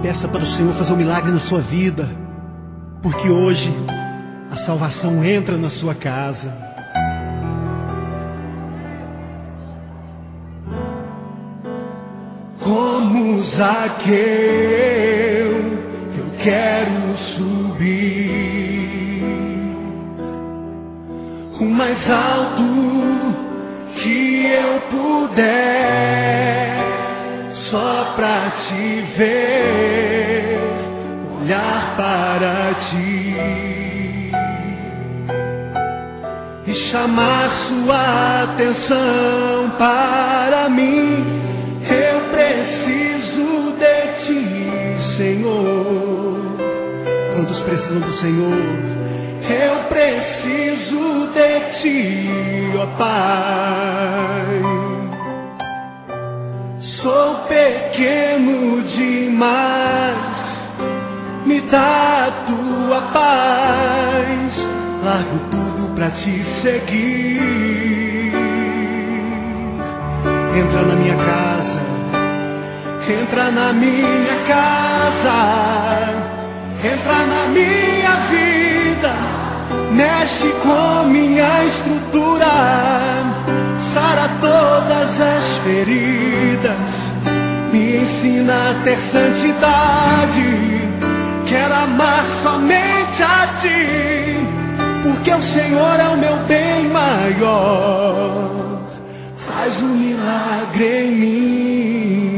Peça para o Senhor fazer um milagre na sua vida, porque hoje a salvação entra na sua casa. Como Zaqueu, eu quero subir o mais alto que eu puder, só pra te ver, olhar para ti e chamar sua atenção para mim. Eu preciso de ti, Senhor. Quantos precisam do Senhor? Eu preciso de ti, ó Pai. Sou pequeno demais, me dá a tua paz. Largo tudo pra te seguir. Entra na minha casa, entra na minha casa, entra na minha vida, mexe com minha estrutura, sara todas as feridas, me ensina a ter santidade. Quero amar somente a ti, porque o Senhor é o meu bem maior. Faz um milagre em mim.